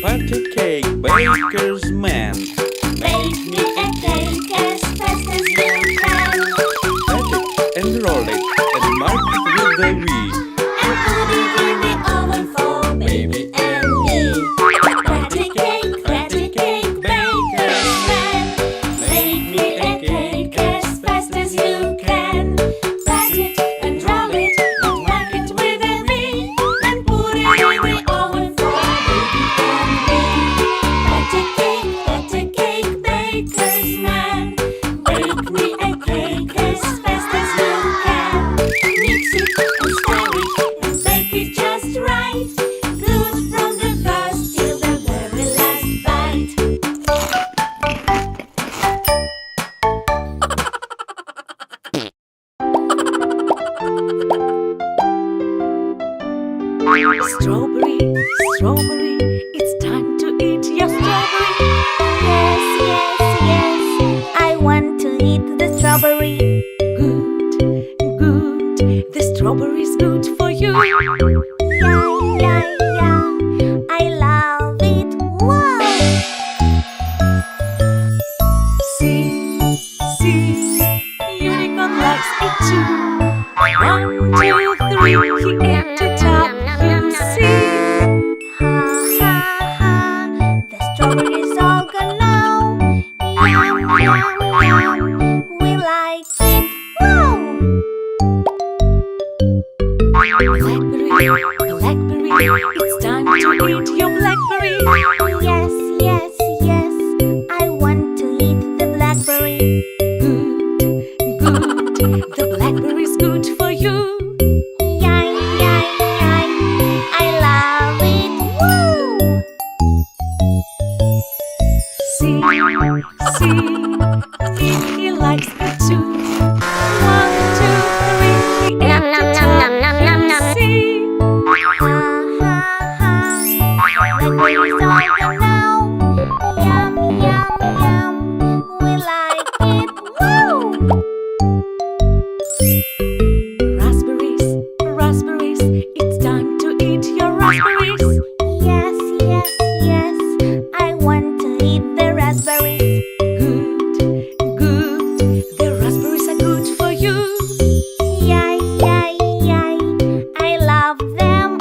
Party cake, baker's man. Bake me a cake as fast as you can. Cut it and roll it and mark it with the V. And put it in the oven for baby and me. Patty cake, baker's man. Bake me a cake as fast as you can. Pat it and roll it and mark it with a V. And put it in the oven for baby and me. Patty cake, baker's man. Bake me a cake as fast as you can. Mix it and stir it and bake it just right. Good from the first till the very last bite. Strawberry, strawberry, it's time to eat your strawberry. Yes, yes, yes, I want to eat the strawberry. Good, good, the strawberry is good for you. Yeah, yeah, yeah, I love it. Wow! See, unicorn likes it too. 1, 2, 3, he ate the top, you see. Ha, ha, ha, the strawberries all gone now. Yum, yum, yum, we like it. Wow! Blackberry, it's time to eat your blackberry. Yes, yes, yes, I want to eat the blackberry. Good, good, the blackberry is good for you. Yay, yay, yay, I love it. Woo! See, Mickey likes it too. 1, 2, 3, he ate the top, you see. Ha, ha, ha, blackberries all gone now. Yum, yum, yum, we like it. Woo! Raspberries, it's time to eat your raspberries. Yes, yes, yes, I want to eat the raspberries. Good, the raspberries are good for you. Yay, yay, yay, I love them.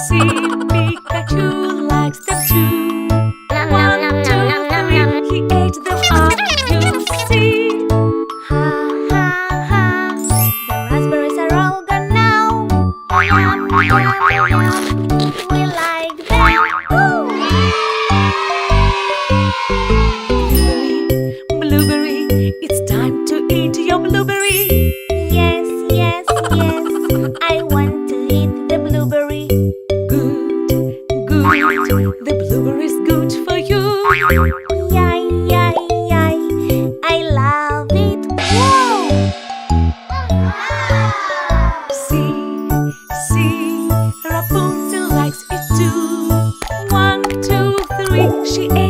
See, Pikachu likes them too. 1, 2, 3, he ate them up, you see. Ha, ha, ha, the raspberries are all gone now. Yum, yum, yum, we like them. Ooh. Blueberry, it's time to eat your blueberry. Yes, yes, yes, I want to eat the blueberry. Good, the blueberry is good for you. Yay, yay, yay, I love it. Whoa! See, Rapunzel likes it too. 1, 2, 3, she ate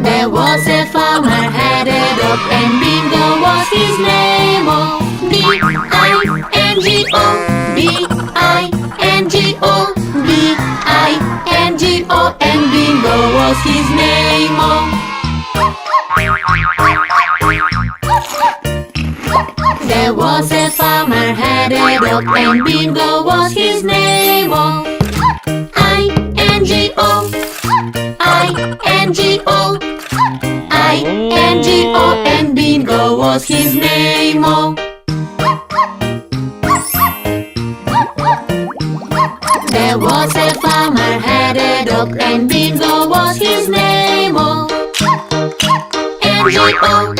There was a farmer had a dog, and Bingo was his name. Oh, B-I-N-G-O, B-I-N-G-O, B-I-N-G-O, and Bingo was his name. Oh. There was a farmer had a dog, and Bingo was his name. Oh, I-N-G-O, I-N-G-O, I-N-G-O, and Bingo was his name. Oh. There was a farmer had a dog, and Bingo was his name. Oh, N-G-O,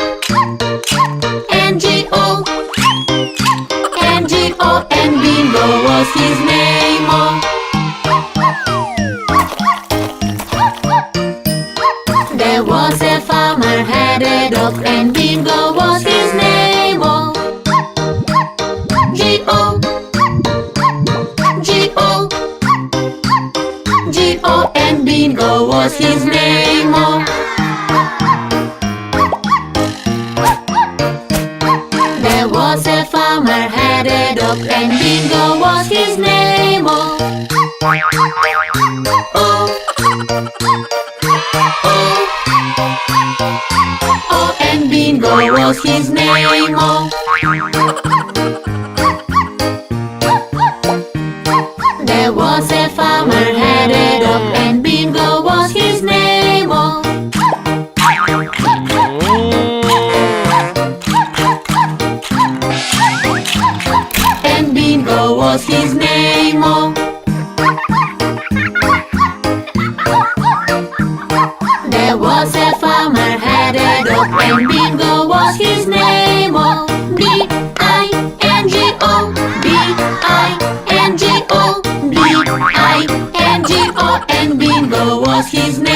N-G-O, N-G-O, and Bingo was his name. Oh. There was a farmer had a dog, and Bingo was his name. Oh, G-O, G-O, G-O, and Bingo was his name. Oh. There was a farmer had a dog, and Bingo was his name. Oh, oh, oh, oh, and Bingo was his name. Oh. There was a farmer had a dog, and Bingo was his name. Oh. And Bingo was his name. Oh. There was a farmer had a dog, and Bingo was his name. Oh, B-I-N-G-O, B-I-N-G-O, B-I-N-G-O, and Bingo was his name.